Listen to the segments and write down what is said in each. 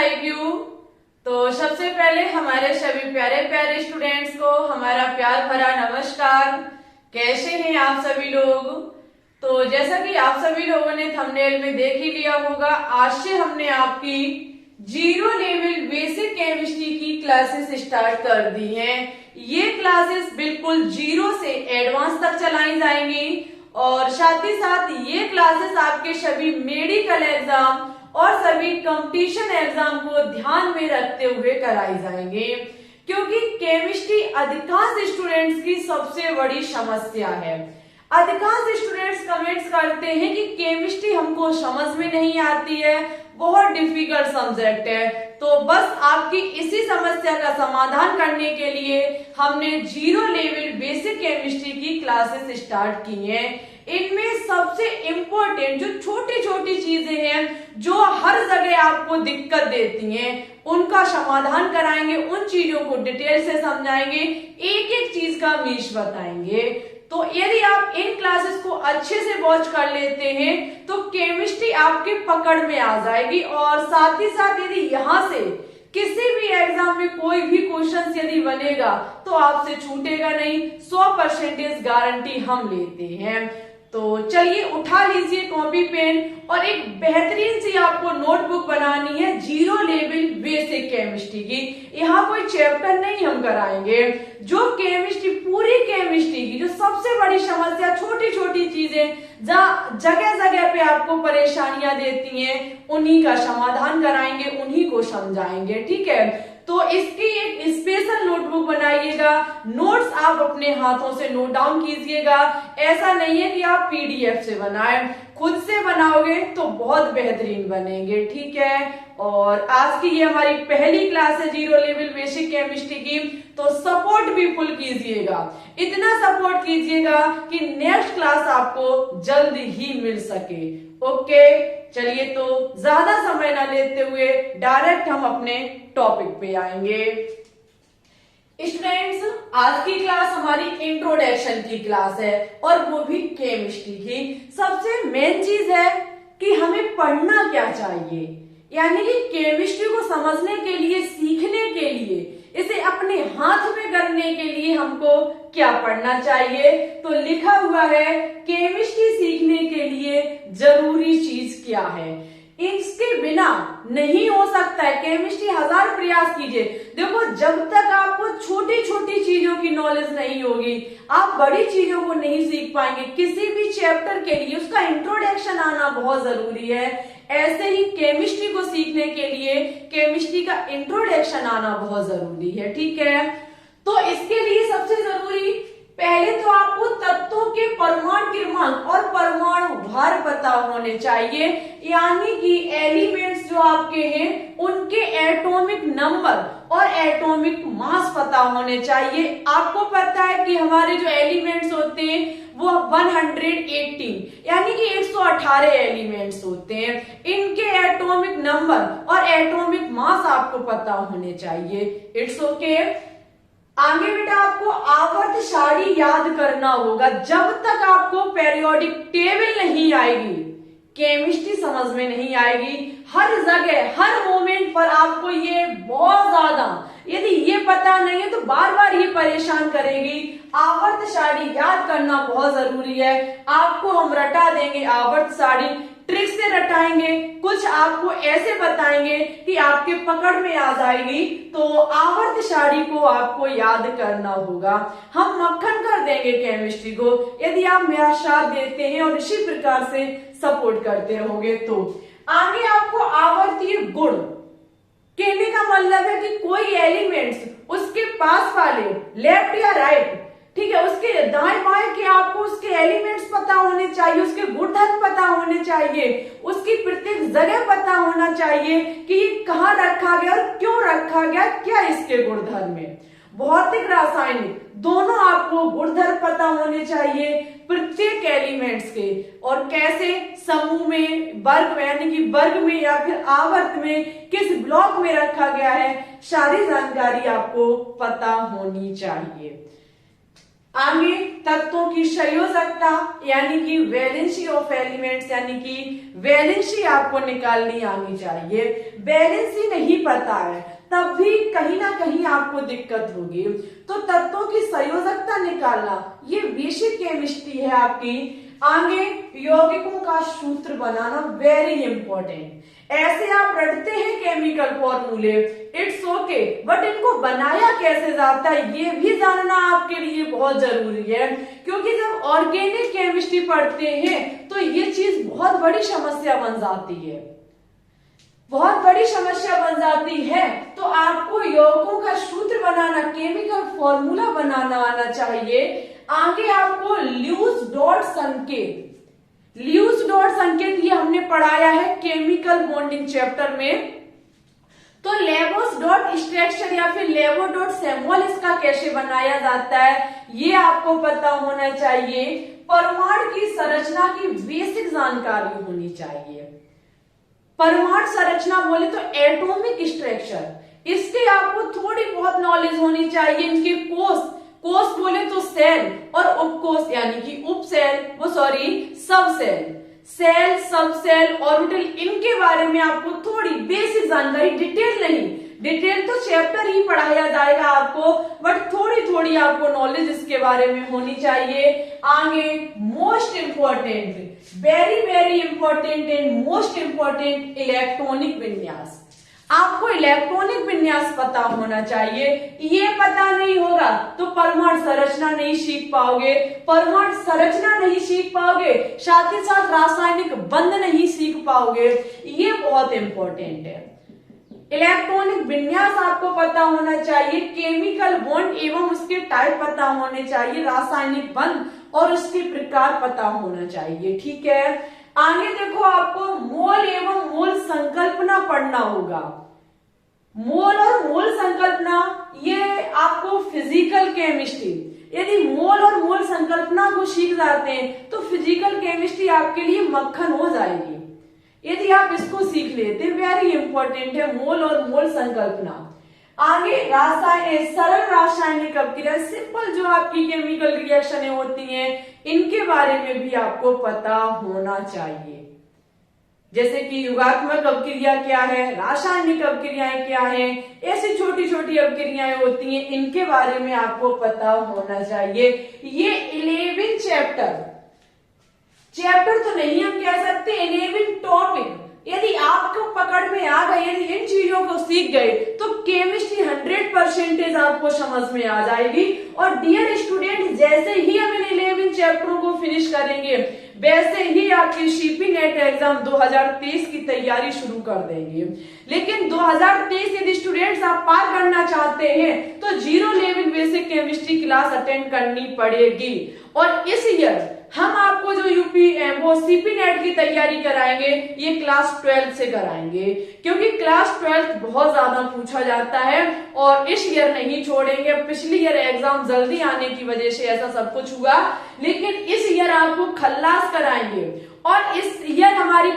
IQ. तो सबसे पहले हमारे सभी प्यारे प्यारे स्टूडेंट्स को हमारा प्यार भरा नमस्कार। कैसे हैं आप सभी लोग? तो जैसा कि आप सभी लोगों ने थंबनेल में देख ही लिया होगा, आज से हमने आपकी जीरो लेवल बेसिक केमिस्ट्री की क्लासेस स्टार्ट कर दी हैं। ये क्लासेस बिल्कुल जीरो से एडवांस तक चलाई जाएंगी और साथ ही साथ ये क्लासेस आपके सभी मेडिकल एग्जाम और सभी कंपटीशन एग्जाम को ध्यान में रखते हुए कराई जाएंगे, क्योंकि केमिस्ट्री अधिकांश स्टूडेंट्स की सबसे बड़ी समस्या है। अधिकांश स्टूडेंट्स कमेंट्स करते हैं कि केमिस्ट्री हमको समझ में नहीं आती है, बहुत डिफिकल्ट सब्जेक्ट है। तो बस आपकी इसी समस्या का समाधान करने के लिए हमने जीरो लेवल बेसिक केमिस्ट्री की क्लासेस स्टार्ट की हैं। इनमें सबसे इम्पोर्टेंट जो छोटी छोटी चीजें हैं जो हर जगह आपको दिक्कत देती हैं, उनका समाधान कराएंगे, उन चीजों को डिटेल से समझाएंगे, एक एक चीज का मीश बताएंगे। तो यदि आप इन क्लासेस को अच्छे से वॉच कर लेते हैं तो केमिस्ट्री आपके पकड़ में आ जाएगी। और साथ ही साथ यदि यहाँ से किसी भी एग्जाम में कोई भी क्वेश्चन यदि बनेगा तो आपसे छूटेगा नहीं, 100% गारंटी हम लेते हैं। तो चलिए उठा लीजिए कॉपी पेन और एक बेहतरीन सी आपको नोटबुक बनानी है जीरो लेवल बेसिक केमिस्ट्री की। यहाँ कोई चैप्टर नहीं हम कराएंगे, जो केमिस्ट्री पूरी केमिस्ट्री की जो सबसे बड़ी समस्या, छोटी छोटी चीजें जहाँ जगह जगह पे आपको परेशानियां देती हैं, उन्हीं का समाधान कराएंगे, उन्हीं को समझाएंगे। ठीक है, तो इसकी एक स्पेशल नोटबुक बनाइएगा, नोट्स आप अपने हाथों से नोट डाउन कीजिएगा। ऐसा नहीं है कि आप पीडीएफ से बनाएं, खुद से बनाओगे तो बहुत बेहतरीन बनेंगे। ठीक है, और आज की ये हमारी पहली क्लास है जीरो लेवल बेसिक केमिस्ट्री की, तो सपोर्ट भी फुल कीजिएगा, इतना सपोर्ट कीजिएगा कि नेक्स्ट क्लास आपको जल्द ही मिल सके। ओके, चलिए तो ज्यादा समय ना लेते हुए डायरेक्ट हम अपने टॉपिक पे आएंगे। स्टूडेंट्स, आज की क्लास हमारी इंट्रोडक्शन की क्लास है और वो भी केमिस्ट्री की। सबसे मेन चीज है कि हमें पढ़ना क्या चाहिए, यानी कि केमिस्ट्री को समझने के लिए, सीखने के लिए, इसे अपने हाथ में करने के लिए हमको क्या पढ़ना चाहिए। तो लिखा हुआ है केमिस्ट्री सीखने के लिए जरूरी चीज क्या है। इसके बिना नहीं हो सकता है। केमिस्ट्री 1000 प्रयास कीजिए, देखो जब तक आपको छोटी छोटी चीजों की नॉलेज नहीं होगी, आप बड़ी चीजों को नहीं सीख पाएंगे। किसी भी चैप्टर के लिए उसका इंट्रोडक्शन आना बहुत जरूरी है। ऐसे ही केमिस्ट्री को सीखने के लिए केमिस्ट्री का इंट्रोडक्शन आना बहुत जरूरी है। ठीक है, तो इसके लिए सबसे जरूरी पहले तो आपको तत्वों के परमाणु क्रमांक और परमाणु भार पता होने चाहिए, यानी कि एलिमेंट्स जो आपके हैं उनके एटॉमिक नंबर और एटॉमिक मास पता होने चाहिए। आपको पता है कि हमारे जो एलिमेंट्स होते हैं वो 118 यानी कि 118 एलिमेंट्स होते हैं। इनके एटॉमिक नंबर और एटॉमिक मास आपको पता होने चाहिए। It's okay. आगे बेटा आपको आवर्त सारणी याद करना होगा। जब तक आपको पेरियोडिक टेबल नहीं आएगी, केमिस्ट्री समझ में नहीं आएगी। हर जगह हर मोमेंट पर आपको ये बहुत ज्यादा, यदि ये पता नहीं है तो बार बार ये परेशान करेगी। आवर्त सारणी याद करना बहुत जरूरी है। आपको हम रटा देंगे आवर्त सारणी, ट्रिक से रटाएंगे, कुछ आपको ऐसे बताएंगे कि आपके पकड़ में आ जाएगी। तो आवर्त सारणी को आपको याद करना होगा। हम मक्खन कर देंगे केमिस्ट्री को यदि आप मेरा साथ देते हैं और इसी प्रकार से सपोर्ट करते रहोगे। तो आगे आपको आवर्तीय गुण कहने का मतलब है कि कोई एलिमेंट्स उसके पास वाले लेफ्ट या राइट, ठीक है, उसके दाएं बाएं के आपको उसके एलिमेंट्स पता होने चाहिए, उसके गुणधर्म पता होने चाहिए, उसकी प्रत्येक जगह पता होना चाहिए कि ये कहाँ रखा गया और क्यों रखा गया, क्या इसके गुणधर्म है। भौतिक रासायनिक दोनों आपको गुणधर्म पता होने चाहिए प्रत्येक एलिमेंट्स के, और कैसे समूह में, वर्ग में यानी कि वर्ग में या फिर आवर्त में किस ब्लॉक में रखा गया है, सारी जानकारी आपको पता होनी चाहिए। आगे तत्वों की संयोजकता यानी कि वैलेंसी ऑफ एलिमेंट्स, यानी कि वैलेंसी आपको निकालनी आनी चाहिए। वैलेंसी नहीं पता है तब भी कहीं ना कहीं आपको दिक्कत होगी। तो तत्वों की संयोजकता निकालना ये बेसिक केमिस्ट्री है आपकी। आगे यौगिकों का सूत्र बनाना वेरी इंपॉर्टेंट। ऐसे आप रटते हैं केमिकल फॉर्मूले, इट्स ओके, बट इनको बनाया कैसे जाता है ये भी जानना आपके लिए बहुत जरूरी है। क्योंकि जब ऑर्गेनिक केमिस्ट्री पढ़ते हैं तो ये चीज बहुत बड़ी समस्या बन जाती है, बहुत बड़ी समस्या बन जाती है। तो आपको यौगिकों का सूत्र बनाना, केमिकल फॉर्मूला बनाना आना चाहिए। आगे आपको ल्यूस डॉट संकेत, ल्यूस डॉट संकेत ये हमने पढ़ाया है केमिकल बॉन्डिंग चैप्टर में। तो लेबोस डॉट स्ट्रक्चर या फिर लेबो डॉट सिंबल इसका कैसे बनाया जाता है ये आपको पता होना चाहिए। परमाणु की संरचना की बेसिक जानकारी होनी चाहिए। परमाणु संरचना बोले तो एटॉमिक स्ट्रक्चर, इसके आपको थोड़ी बहुत नॉलेज होनी चाहिए। इनके कोष, कोष बोले तो सेल और उपकोष यानी कि उपसेल, सब सेल, सेल, सब सेल, ऑर्बिटल, इनके बारे में आपको थोड़ी बेसिक जानकारी, डिटेल नहीं, डिटेल तो चैप्टर ही पढ़ाया जाएगा आपको, बट थोड़ी थोड़ी आपको नॉलेज इसके बारे में होनी चाहिए। आगे most important, very very important and most important, electronic विन्यास। आपको इलेक्ट्रॉनिक विन्यास पता होना चाहिए। ये पता नहीं होगा तो परमाणु संरचना नहीं सीख पाओगे, परमाणु संरचना नहीं सीख पाओगे, साथ ही साथ रासायनिक बंध नहीं सीख पाओगे। ये बहुत इंपॉर्टेंट है। इलेक्ट्रॉनिक विन्यास आपको पता होना चाहिए, केमिकल बॉन्ड एवं उसके टाइप पता होने चाहिए, रासायनिक बंध और उसके प्रकार पता होना चाहिए। ठीक है, आगे देखो आपको मोल एवं मोल संकल्पना पढ़ना होगा। मोल और मोल संकल्पना ये आपको फिजिकल केमिस्ट्री, यदि मोल और मोल संकल्पना को सीख जाते हैं तो फिजिकल केमिस्ट्री आपके लिए मक्खन हो जाएगी। यदि आप इसको सीख लेते हैं, वेरी इंपॉर्टेंट है मोल और मोल संकल्पना। आगे सरल रासायनिक अभिक्रिया, सिंपल जो आपकी केमिकल रिएक्शनें होती हैं इनके बारे में भी आपको पता होना चाहिए। जैसे कि युगात्मक अभिक्रिया क्या है, रासायनिक अभिक्रियाएं क्या है, ऐसी छोटी छोटी अभिक्रियाएं होती हैं, इनके बारे में आपको पता होना चाहिए। ये 11 चैप्टर तो नहीं हम कह सकते, 11 टॉपिक यदि आपको पकड़ में आ गए, यदि इन चीजों को सीख गए तो केमिस्ट्री 100% आपको समझ में आ जाएगी। और डियर स्टूडेंट, जैसे ही हम इन 11 चैप्टरों को फिनिश करेंगे वैसे ही आपकी सीपी नेट एग्जाम 2023 की तैयारी शुरू कर देंगे। लेकिन 2023 यदि स्टूडेंट्स आप पार करना चाहते हैं तो 0 level basic chemistry class attend करनी पड़ेगी। और इस ईयर हम आपको जो वो सीपी नेट की तैयारी कराएंगे ये क्लास 12 से कराएंगे, क्योंकि क्लास 12 बहुत ज्यादा पूछा जाता है और इस ईयर नहीं छोड़ेंगे। पिछली ईयर एग्जाम जल्दी आने की वजह से ऐसा सब कुछ हुआ, लेकिन इस ईयर आपको खल्लास कराएंगे। और इस ईयर हमारी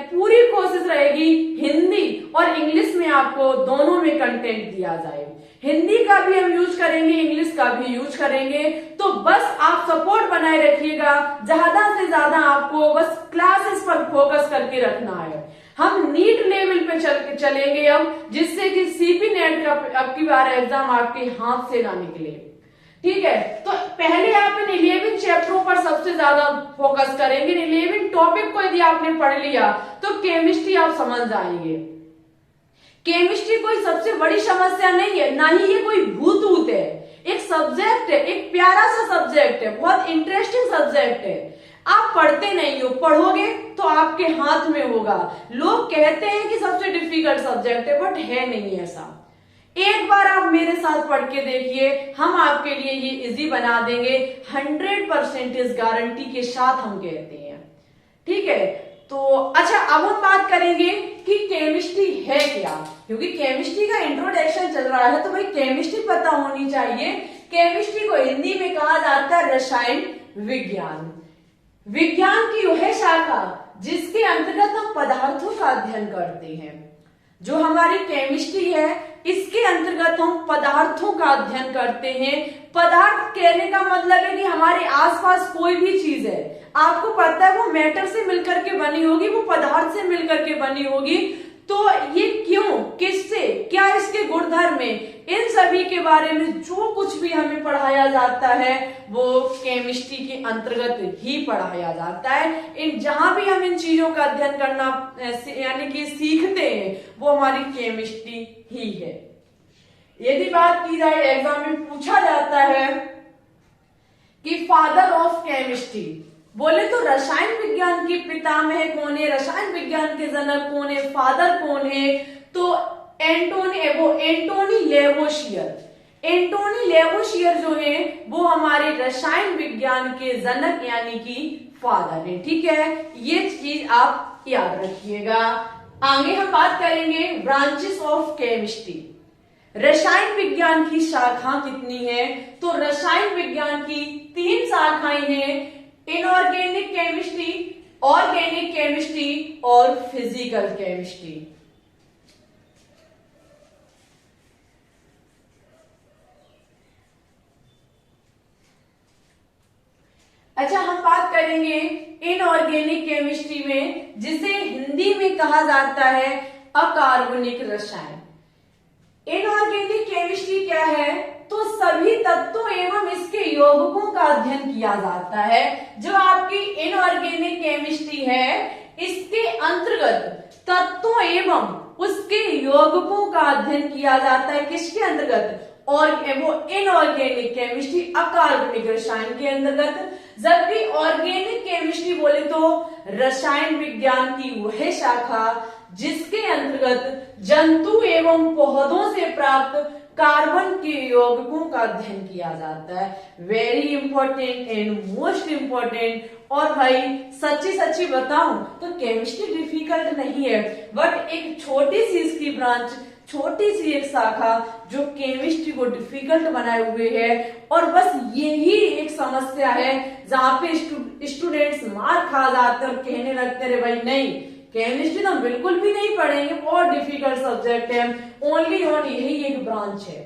पूरी कोशिश रहेगी हिंदी और इंग्लिश में आपको दोनों में कंटेंट दिया जाए। हिंदी का भी हम यूज करेंगे, इंग्लिश का भी यूज करेंगे। तो बस आप सपोर्ट बनाए रखिएगा, ज्यादा से ज्यादा आपको बस क्लासेस पर फोकस करके रखना है। हम नीट लेवल पे चलेंगे अब, जिससे कि सीपी नेट का अब की बार एग्जाम आपके हाथ से ना निकले। ठीक है, तो पहले आप इन 11 चैप्टरों पर सबसे ज्यादा फोकस करेंगे। 11 टॉपिक को यदि आपने पढ़ लिया तो केमिस्ट्री आप समझ जाएंगे। केमिस्ट्री कोई सबसे बड़ी समस्या नहीं है, ना ही ये कोई भूत है, एक सब्जेक्ट है, एक प्यारा सा सब्जेक्ट है, बहुत इंटरेस्टिंग सब्जेक्ट है। आप पढ़ते नहीं हो, पढ़ोगे तो आपके हाथ में होगा। लोग कहते हैं कि सबसे डिफिकल्ट सब्जेक्ट है, बट है नहीं ऐसा। एक बार आप मेरे साथ पढ़ के देखिए, हम आपके लिए ये इजी बना देंगे, 100% गारंटी के साथ हम कहते हैं। ठीक है, तो अच्छा अब हम बात करेंगे कि केमिस्ट्री है क्या, क्योंकि केमिस्ट्री का इंट्रोडक्शन चल रहा है तो भाई केमिस्ट्री पता होनी चाहिए। केमिस्ट्री को हिंदी में कहा जाता है रसायन विज्ञान। विज्ञान की वह शाखा जिसके अंतर्गत हम पदार्थों का अध्ययन करते हैं। जो हमारी केमिस्ट्री है इसके अंतर्गत हम पदार्थों का अध्ययन करते हैं। पदार्थ कहने का मतलब है कि हमारे आसपास कोई भी चीज है, आपको पता है वो मैटर से मिलकर के बनी होगी, वो पदार्थ से मिलकर के बनी होगी, तो ये क्यों, किससे, क्या इसके गुणधर्म है, इन सभी के बारे में जो कुछ भी हमें पढ़ाया जाता है वो केमिस्ट्री के अंतर्गत ही पढ़ाया जाता है। इन जहां भी हम इन चीजों का अध्ययन करना यानी कि सीखते हैं वो हमारी केमिस्ट्री ही है। यदि बात की जाए एग्जाम में पूछा जाता है कि फादर ऑफ केमिस्ट्री, बोले तो रसायन विज्ञान की पितामह कौन है, रसायन विज्ञान के जनक कौन है, फादर कौन है, तो एंटोनी लेवोशियर। एंटोनी लेवोशियर जो है वो हमारे रसायन विज्ञान के जनक यानी कि फादर है। ठीक है, ये चीज आप याद रखिएगा। आगे हम बात करेंगे ब्रांचेस ऑफ केमिस्ट्री। रसायन विज्ञान की शाखा कितनी है, तो रसायन विज्ञान की 3 शाखाएं हैं, इनऑर्गेनिक केमिस्ट्री, ऑर्गेनिक केमिस्ट्री और फिजिकल केमिस्ट्री। अच्छा, हम बात करेंगे इनऑर्गेनिक केमिस्ट्री में, जिसे हिंदी में कहा जाता है अकार्बनिक रसायन। इनऑर्गेनिक केमिस्ट्री क्या है, तो सभी तत्वों एवं इसके यौगिकों का अध्ययन किया जाता है। जो आपकी इनऑर्गेनिक केमिस्ट्री है इसके अंतर्गत तत्वों एवं उसके यौगिकों का अध्ययन किया जाता है। किसके अंतर्गत, और वो इनऑर्गेनिक केमिस्ट्री अकार्बनिक रसायन के अंतर्गत। जबकि ऑर्गेनिक केमिस्ट्री बोले तो रसायन विज्ञान की वह शाखा जिसके अंतर्गत जंतु एवं पौधों से प्राप्त कार्बन के यौगिकों का अध्ययन किया जाता है। Very important and most important. और भाई सच्ची बताऊं तो केमिस्ट्री डिफिकल्ट नहीं है, बट एक छोटी सी इसकी ब्रांच, छोटी सी एक शाखा जो केमिस्ट्री को डिफिकल्ट बनाए हुए है। और बस यही एक समस्या है जहां पे स्टूडेंट्स मार खा जाते और कहने लगते रे भाई नहीं केमिस्ट्री तो बिल्कुल भी नहीं पढ़ेंगे, बहुत डिफिकल्ट सब्जेक्ट है, ओनली ऑन यही एक ब्रांच है।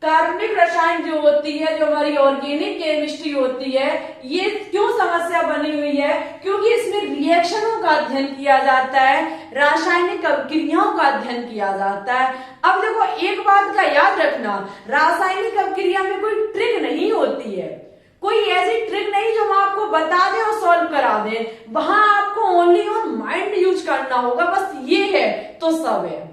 कार्बनिक रसायन जो होती है, जो हमारी ऑर्गेनिक केमिस्ट्री होती है, ये क्यों समस्या बनी हुई है, क्योंकि इसमें रिएक्शनों का अध्ययन किया जाता है, रासायनिक अभिक्रियाओं का अध्ययन किया जाता है। अब देखो एक बात का याद रखना, रासायनिक अभिक्रिया में कोई ट्रिक नहीं होती है, कोई ऐसी ट्रिक नहीं जो हम आपको बता दें और सॉल्व करा दें। वहां आपको ओनली ऑन माइंड यूज करना होगा, बस ये है तो सब है,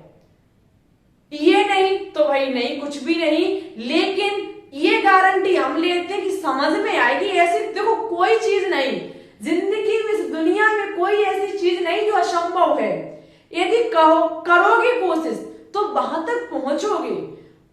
ये नहीं तो भाई नहीं, कुछ भी नहीं। लेकिन ये गारंटी हम लेते हैं कि समझ में आएगी। ऐसी देखो कोई चीज नहीं जिंदगी में, इस दुनिया में कोई ऐसी चीज नहीं जो असंभव है। यदि करोगे कोशिश तो वहां तक पहुंचोगे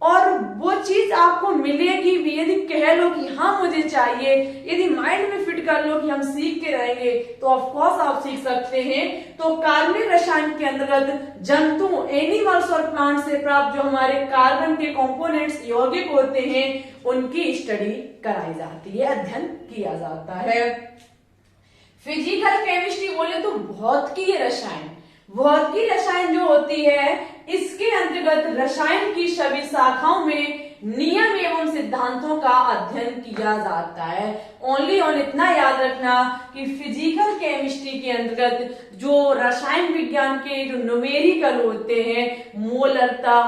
और वो चीज आपको मिलेगी भी। यदि कह लो कि हाँ मुझे चाहिए, यदि माइंड में फिट कर लो कि हम सीख के रहेंगे, तो ऑफ कोर्स आप सीख सकते हैं। तो कार्बनिक रसायन के अंतर्गत जंतु, एनिमल्स और प्लांट से प्राप्त जो हमारे कार्बन के कंपोनेंट्स यौगिक होते हैं उनकी स्टडी कराई जाती है, अध्ययन किया जाता है। फिजिकल केमिस्ट्री बोले तो भौतिकी रसायन, भौतिकी रसायन जो होती है इसके अंतर्गत रसायन की सभी शाखाओं में नियम एवं सिद्धांतों का अध्ययन किया जाता है। ओनली ऑन इतना याद रखना कि फिजिकल केमिस्ट्री के अंतर्गत जो रसायन विज्ञान के जो न्यूमेरिकल होते हैं, मोलरता,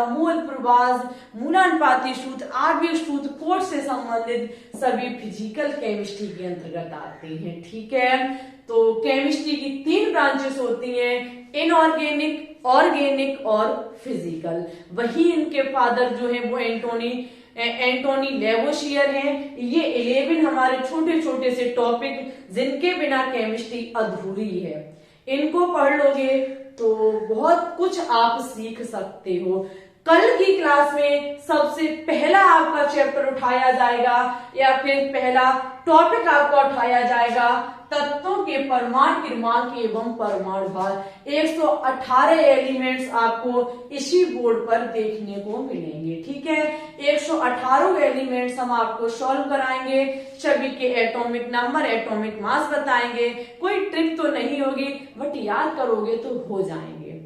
मोल प्रवाह, मूलानुपाती सूत्र, आणविक सूत्र, कोड से संबंधित सभी फिजिकल केमिस्ट्री के अंतर्गत आते हैं। ठीक है, तो केमिस्ट्री की 3 ब्रांचेस होती हैं, इनऑर्गेनिक, ऑर्गेनिक और फिजिकल। वही इनके फादर जो है वो एंटोनी लेवोशियर हैं। ये 11 हमारे छोटे छोटे से टॉपिक जिनके बिना केमिस्ट्री अधूरी है, इनको पढ़ लोगे तो बहुत कुछ आप सीख सकते हो। कल की क्लास में सबसे पहला आपका चैप्टर उठाया जाएगा या फिर पहला टॉपिक आपका उठाया जाएगा तत्वों के परमाणु क्रमांक एवं परमाणु भार। 118 एलिमेंट्स आपको इसी बोर्ड पर देखने को मिलेंगे। ठीक है, 118 एलिमेंट्स हम आपको सॉल्व कराएंगे, सभी के एटॉमिक नंबर, एटॉमिक मास बताएंगे। कोई ट्रिक तो नहीं होगी, बट याद करोगे तो हो जाएंगे।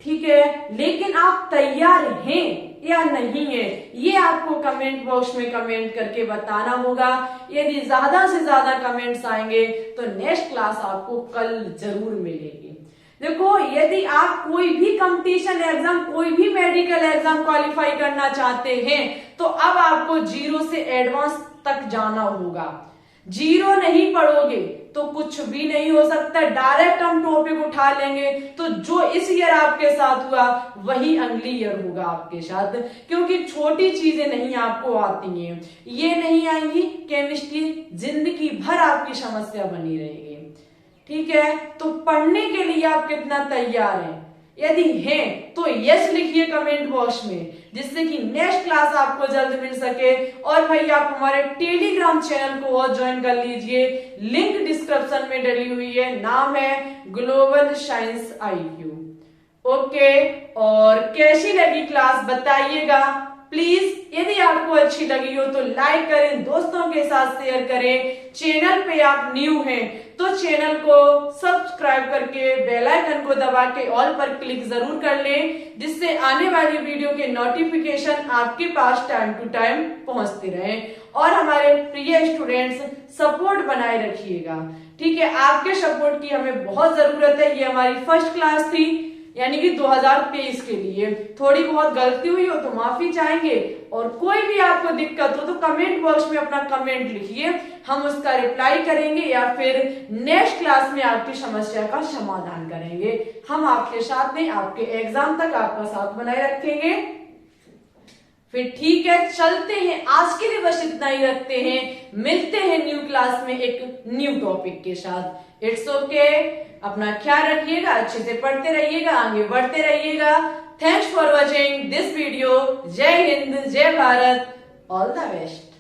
ठीक है, लेकिन आप तैयार हैं या नहीं है, ये आपको कमेंट बॉक्स में कमेंट करके बताना होगा। यदि ज्यादा से ज्यादा कमेंट्स आएंगे तो नेक्स्ट क्लास आपको कल जरूर मिलेगी। देखो, यदि आप कोई भी कंपटीशन एग्जाम, कोई भी मेडिकल एग्जाम क्वालिफाई करना चाहते हैं तो अब आपको जीरो से एडवांस तक जाना होगा। जीरो नहीं पढ़ोगे तो कुछ भी नहीं हो सकता। डायरेक्ट हम टॉपिक उठा लेंगे तो जो इस ईयर आपके साथ हुआ वही अगली ईयर होगा आपके साथ, क्योंकि छोटी चीजें नहीं आपको आती हैं, ये नहीं आएंगी। केमिस्ट्री जिंदगी भर आपकी समस्या बनी रहेगी। ठीक है, तो पढ़ने के लिए आप कितना तैयार हैं? यदि हैं तो यस लिखिए कमेंट बॉक्स में, जिससे कि नेक्स्ट क्लास आपको जल्द मिल सके। और भाई आप हमारे टेलीग्राम चैनल को और ज्वाइन कर लीजिए, लिंक डिस्क्रिप्शन में डली हुई है, नाम है ग्लोबल साइंस IQ। ओके, और कैसी लगी क्लास बताइएगा प्लीज। यदि आपको अच्छी लगी हो तो लाइक करें, दोस्तों के साथ शेयर करें। चैनल पे आप न्यू हैं तो चैनल को सब्सक्राइब करके बेल आइकन को दबा के ऑल पर क्लिक जरूर कर लें, जिससे आने वाली वीडियो के नोटिफिकेशन आपके पास टाइम टू टाइम पहुंचते रहें। और हमारे प्रिय स्टूडेंट्स सपोर्ट बनाए रखिएगा। ठीक है, आपके सपोर्ट की हमें बहुत जरूरत है। ये हमारी फर्स्ट क्लास थी, यानी कि 2023 के लिए थोड़ी बहुत गलती हुई हो तो माफी चाहेंगे। और कोई भी आपको दिक्कत हो तो कमेंट बॉक्स में अपना कमेंट लिखिए, हम उसका रिप्लाई करेंगे या फिर नेक्स्ट क्लास में आपकी समस्या का समाधान करेंगे। हम आपके साथ में आपके एग्जाम तक आपका साथ बनाए रखेंगे। फिर ठीक है, चलते हैं, आज के लिए बस इतना ही रखते हैं। मिलते हैं न्यू क्लास में एक न्यू टॉपिक के साथ। इट्स ओके, अपना ख्याल रखिएगा, अच्छे से पढ़ते रहिएगा, आगे बढ़ते रहिएगा। Thanks for watching this video. जय हिंद, जय भारत, ऑल द बेस्ट।